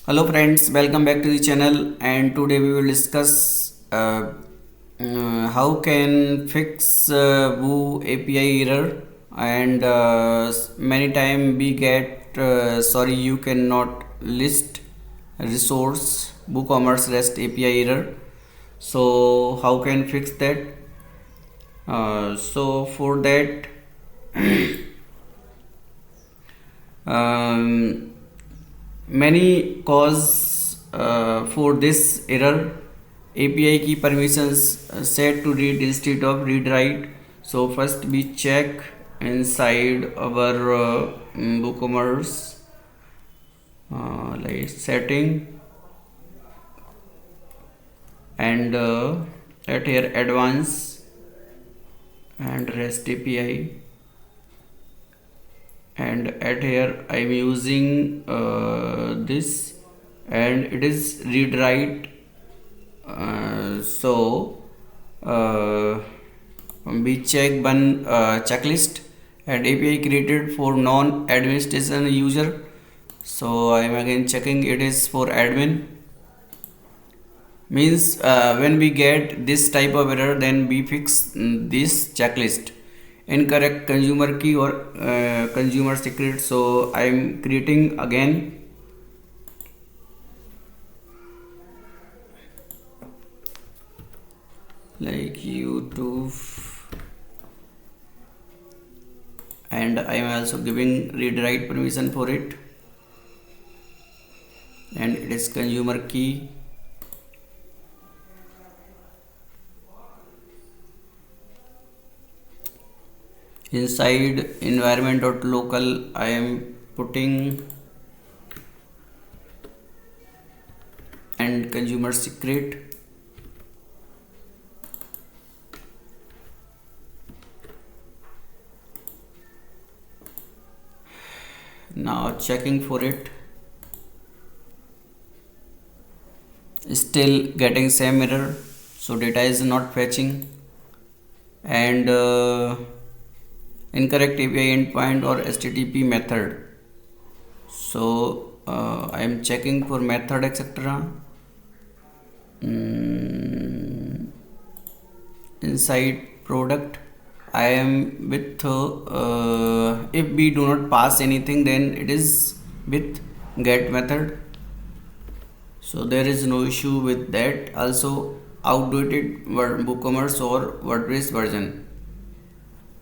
Hello friends, welcome back to the channel, and today we will discuss how can fix Woo API error. And many time we get sorry, you cannot list resource WooCommerce REST API error. So how can fix that? So for that, um, many cause for this error. API key permissions set to read instead of read write. So first we check inside our WooCommerce like setting, and at here advanced and REST API, and at here I'm using this, and it is read write. So we check one checklist and API created for non-administration user. So I am again checking it is for admin. Means when we get this type of error, then we fix this checklist. Incorrect consumer key or consumer secret. So I am creating again. Like YouTube, and I am also giving read write permission for it, and it is consumer key. Inside environment.local I am putting and consumer secret. Now checking for it, still getting same error, so data is not fetching, and incorrect API endpoint or HTTP method. So I am checking for method etc. Inside product I am with if we do not pass anything, then it is with get method. So there is no issue with that. Also outdated WooCommerce or WordPress version.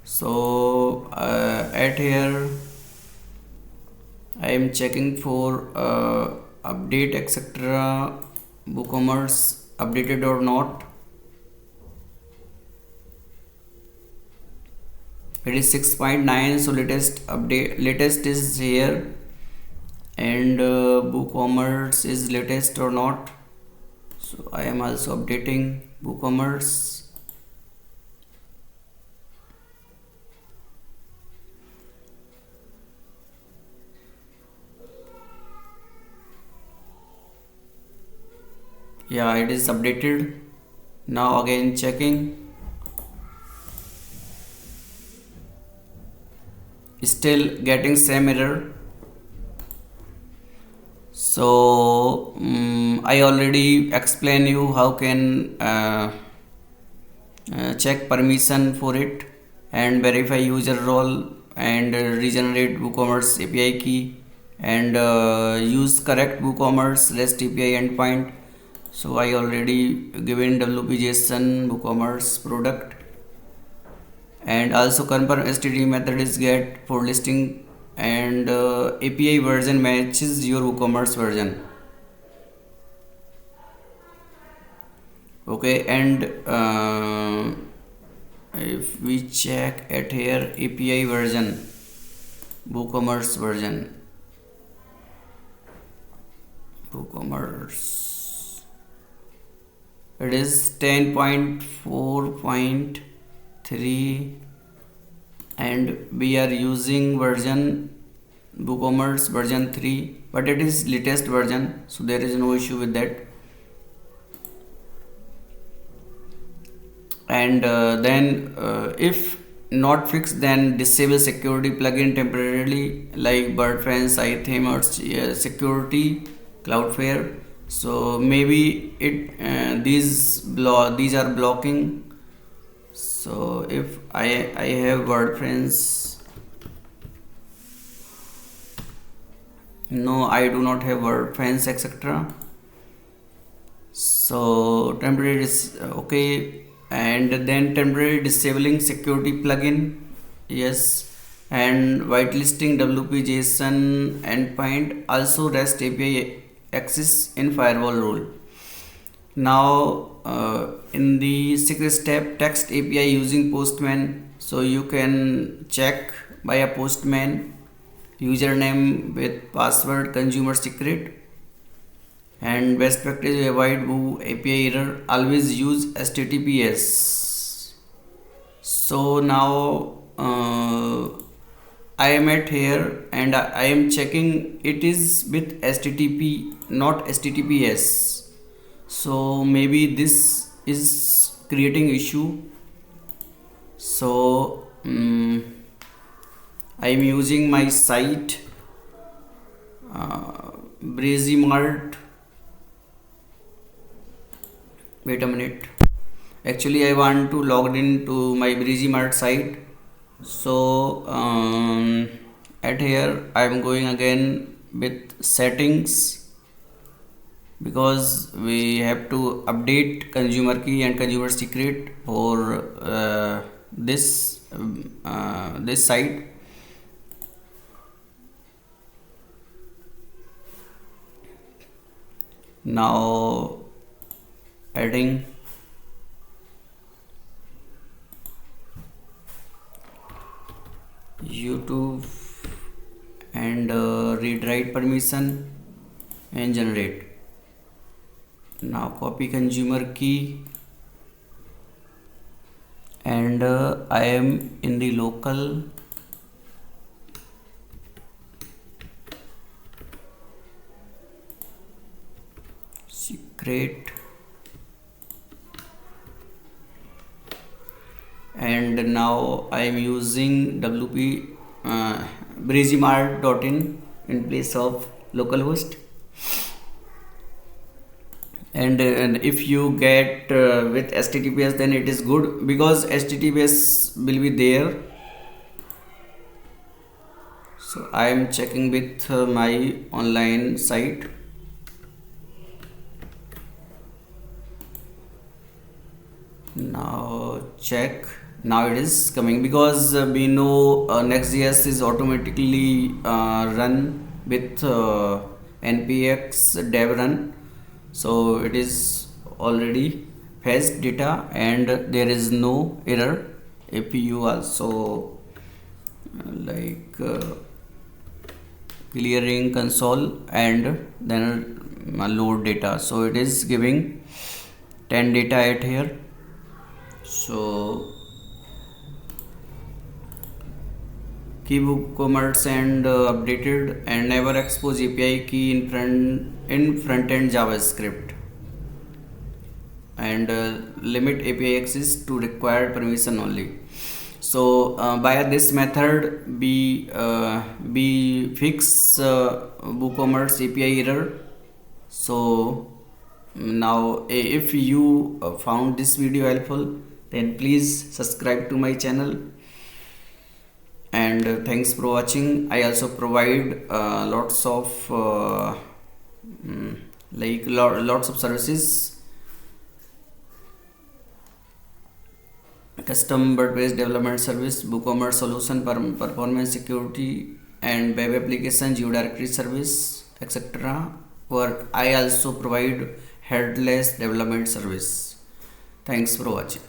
So at here I am checking for update etc. WooCommerce updated or not. It is 6.9, so latest is here, and WooCommerce is latest or not. So I am also updating WooCommerce. Yeah, it is updated. Now again checking, still getting same error. So I already explained you how can check permission for it and verify user role and regenerate WooCommerce API key, and use correct WooCommerce REST API endpoint. So I already given WP-JSON WooCommerce product, and also confirm STD method is get for listing, and API version matches your WooCommerce version. Okay, and if we check at here API version, WooCommerce version, WooCommerce, it is 10.4.3, and we are using version WooCommerce version 3, but it is latest version, so there is no issue with that. And then if not fixed, then disable security plugin temporarily, like WordPress iTheme or security Cloudflare. So maybe these are blocking. So if I have WordPress, no, I do not have WordPress, etc. So temporary okay, and then temporary disabling security plugin, yes, and whitelisting WP-JSON endpoint, also REST API access in firewall rule. Now in the sixth step, text API using Postman. So you can check by a Postman, username with password, consumer secret. And best practice to avoid Woo API error, always use HTTPS. So now I am at here and I am checking it is with HTTP, not HTTPS. So maybe this is creating issue. So I am using my site BreezyMart. Wait a minute. Actually, I want to log in to my BreezyMart site. So at here I am going again with settings, because we have to update consumer key and consumer secret for this site. Now adding YouTube and read write permission and generate. Now copy consumer key and I am in the local secret, and now I am using WP BreezyMart.in in place of localhost. And if you get with HTTPS, then it is good, because HTTPS will be there. So I am checking with my online site. Now check. Now it is coming, because we know Next.js is automatically run with npx dev run. So it is already fetched data and there is no error. If you also clearing console and then load data, so it is giving 10 data at here. So keep WooCommerce and updated, and never expose API key in front-end JavaScript, and limit API access to required permission only. So by this method we fix WooCommerce API error. So now if you found this video helpful, then please subscribe to my channel. And thanks for watching. I also provide lots of lots of services: custom WordPress development service, WooCommerce solution, performance security, and web application geodirectory service, etc. Or I also provide headless development service. Thanks for watching.